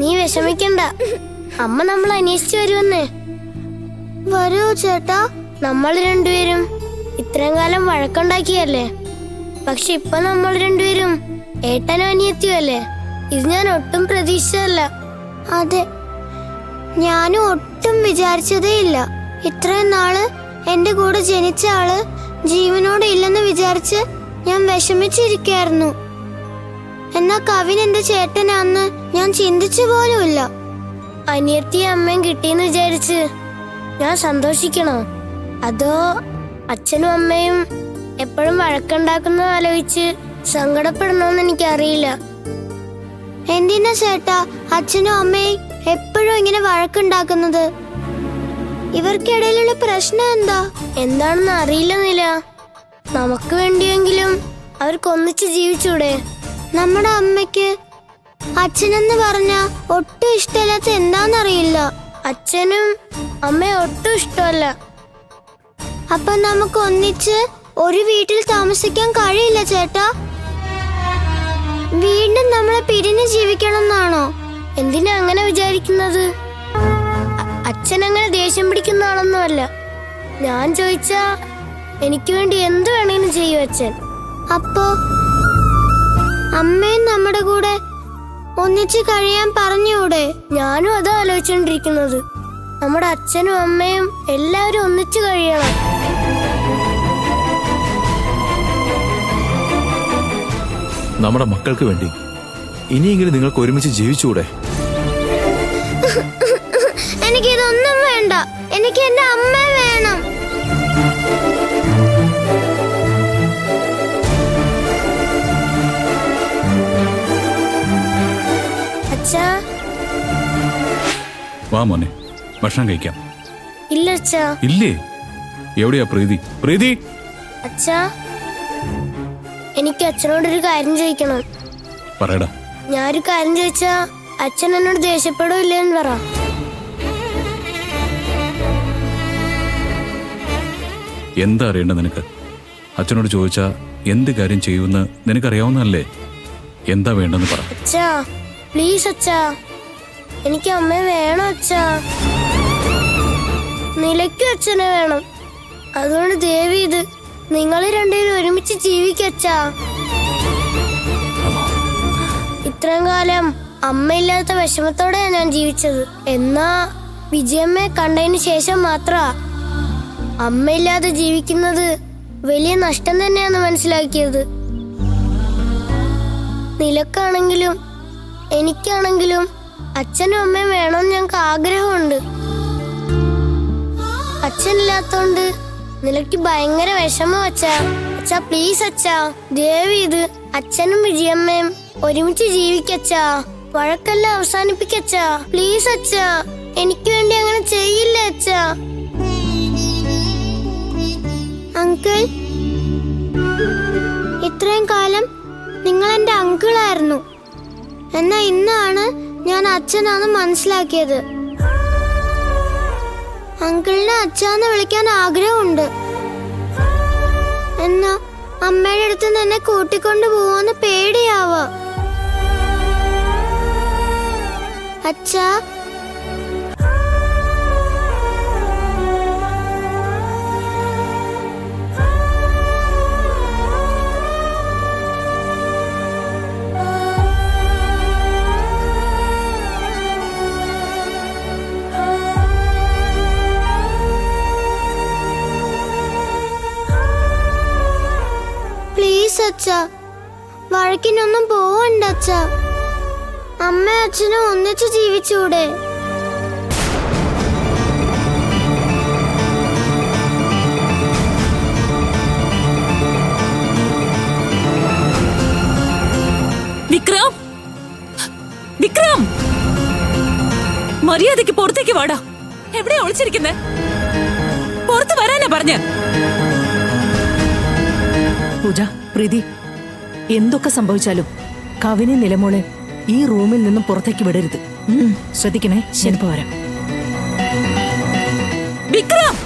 നീ വിഷമിക്കണ്ട, അമ്മ നമ്മൾ അന്വേഷിച്ചു വരുമെന്നേ. വരൂ ചേട്ടാ. നമ്മൾ രണ്ടുപേരും ഇത്രയും കാലം വഴക്കുണ്ടാക്കിയല്ലേ, പക്ഷെ ഇപ്പൊ നമ്മൾ രണ്ടുപേരും ഏട്ടനും അനിയത്തിയല്ലേ. ഇത് ഞാൻ ഒട്ടും പ്രതീക്ഷിച്ചതല്ല. അതെ, ഞാനും ഒട്ടും വിചാരിച്ചതേ ഇല്ല. ഇത്രയും നാള് എന്റെ കൂടെ ജനിച്ച ആള് ജീവനോടെ ഇല്ലെന്ന് വിചാരിച്ച് ഞാൻ വിഷമിച്ചിരിക്കായിരുന്നു. എന്നാ കവിൻ എന്റെ ചേട്ടനാന്ന് ഞാൻ ചിന്തിച്ചു പോലുമില്ല. അനിയത്തിയും അമ്മയും കിട്ടിയെന്ന് വിചാരിച്ച് ഞാൻ സന്തോഷിക്കണോ, അതോ അച്ഛനും അമ്മയും എപ്പോഴും വഴക്കുണ്ടാക്കുന്ന ആലോചിച്ച് സങ്കടപ്പെടണോന്ന് എനിക്കറിയില്ല. എന്തിനാ ചേട്ടാ അച്ഛനും അമ്മയും എപ്പോഴും ഇങ്ങനെ വഴക്കുണ്ടാക്കുന്നത്? ഇവർക്കിടയിലുള്ള പ്രശ്നം എന്താണെന്ന് അറിയില്ല നില. നമുക്ക് വേണ്ടിയെങ്കിലും അവർക്കൊന്നിച്ച് ജീവിച്ചൂടെ? നമ്മുടെ അമ്മയ്ക്ക് അച്ഛനെന്ന് പറഞ്ഞ ഒട്ടും ഇഷ്ടമില്ലാത്ത എന്താന്നറിയില്ല. അച്ഛനും അമ്മയും ഒട്ടും ഇഷ്ടമല്ല. അപ്പൊ നമുക്ക് ഒന്നിച്ച് ഒരു വീട്ടിൽ താമസിക്കാൻ കഴിയില്ല ചേട്ടാ. വീണ്ടും നമ്മളെ പിരിഞ്ഞ് ജീവിക്കണം എന്നാണോ? എന്തിനാ അങ്ങനെ വിചാരിക്കുന്നത്? അച്ഛൻ അങ്ങനെ ദേഷ്യം പിടിക്കുന്ന ആളൊന്നുമല്ല. ഞാൻ ചോദിച്ചാ എനിക്ക് വേണ്ടി എന്ത് വേണേലും ചെയ്യും അച്ഛൻ. അപ്പോ അമ്മയും നമ്മുടെ കൂടെ ഒന്നിച്ച് കഴിയാൻ പറഞ്ഞൂടെ? ഞാനും അതാ ആലോചിച്ചോണ്ടിരിക്കുന്നത്. നമ്മുടെ അച്ഛനും അമ്മയും എല്ലാവരും ഒന്നിച്ച് കഴിയണം. നമ്മുടെ മക്കൾക്ക് വേണ്ടി ഇനിയെങ്കിലും നിങ്ങൾക്ക് ഒരുമിച്ച് ജീവിച്ചുകൂടെ? എനിക്കിതൊന്നും വേണ്ട. എനിക്ക് എന്റെ അമ്മ വേണം. അച്ഛാ. വാ മോനെ, ഭക്ഷണം കഴിക്കാം. ഇല്ല അച്ഛാ. ഇല്ലേ? എവിടെയാ പ്രീതി? പ്രീതി! അച്ഛാ, എനിക്ക് അച്ഛനോടൊരു കാര്യം ചോദിക്കണം. പറയടാ. ഞാനൊരു കാര്യം ചോദിച്ചാ അച്ഛൻ എന്നോട് ദേഷ്യപ്പെടില്ലെന്ന് പറ. എന്താ അറിയേണ്ടത് നിനക്ക്? അച്ഛനോട് ചോദിച്ചാ എന്ത് കാര്യം ചെയ്യുമെന്ന് നിനക്കറിയാവുന്നതല്ലേ? എന്താ വേണ്ടെന്ന് പറ. അച്ഛാ പ്ലീസ് അച്ഛാ, എനിക്ക് അമ്മയെ വേണം അച്ഛാ. നിലയ്ക്കും അച്ഛനെ വേണം. അതുകൊണ്ട് ദേവി ഇത് നിങ്ങൾ രണ്ടുപേരും ഒരുമിച്ച് ജീവിക്കച്ചാ. ഇത്രയും കാലം അമ്മയില്ലാത്ത വിഷമത്തോടെയാണ് ഞാൻ ജീവിച്ചത്. എന്നാ വിജയമ്മയെ കണ്ടതിന് ശേഷം മാത്രമാ അമ്മയില്ലാതെ ജീവിക്കുന്നത് വലിയ നഷ്ടം തന്നെയാന്ന് മനസ്സിലാക്കിയത്. നിലക്കാണെങ്കിലും എനിക്കാണെങ്കിലും അച്ഛനും അമ്മയും വേണമെന്ന് ഞങ്ങൾക്ക് ആഗ്രഹമുണ്ട്. അച്ഛനില്ലാത്തോണ്ട് നിലയ്ക്ക് ഭയങ്കര വിഷമം അച്ഛാ. അച്ഛാ പ്ലീസ് അച്ഛാ, ദേവി ഇത് അച്ഛനും വിജയമ്മയും ഒരുമിച്ച് ജീവിക്കച്ചാ. വഴക്കെല്ലാം അവസാനിപ്പിക്കച്ചാ. പ്ലീസ് അച്ഛാ, എനിക്ക് വേണ്ടി അങ്ങനെ ചെയ്യില്ല അച്ഛാ. അങ്കിൾ, ഇത്രയും കാലം നിങ്ങൾ എന്റെ അങ്കിളായിരുന്നു. എന്നാ ഇന്നാണ് ഞാൻ അച്ഛനാന്ന് മനസ്സിലാക്കിയത്. അങ്കിളിനെ അച്ഛാന്ന് വിളിക്കാൻ ആഗ്രഹമുണ്ട്. എന്നാ അമ്മയുടെ അടുത്ത് എന്നെ കൂട്ടിക്കൊണ്ടു പോവാന്ന് പേടിയാവാ. അച്ഛാ, പ്ലീസ് അച്ഛാ, വഴക്കിനൊന്നും പോവണ്ട അച്ഛാ. അമ്മ അച്ഛനും ഒന്നിച്ച് ജീവിച്ചൂടെ? വിക്രം, വിക്രം, മര്യാദയ്ക്ക് പുറത്തേക്ക് വാടാ. എവിടെയാ ഒളിച്ചിരിക്കുന്നേ? പുറത്ത് വരാനാ പറഞ്ഞ. പൂജ, പ്രീതി, എന്തൊക്കെ സംഭവിച്ചാലും കവിനെ നിലമോളെ ഈ റൂമിൽ നിന്നും പുറത്തേക്ക് വിടരുത്. ശ്രദ്ധിക്കണേ. ഞാനിപ്പോ വരാം. വിക്രം!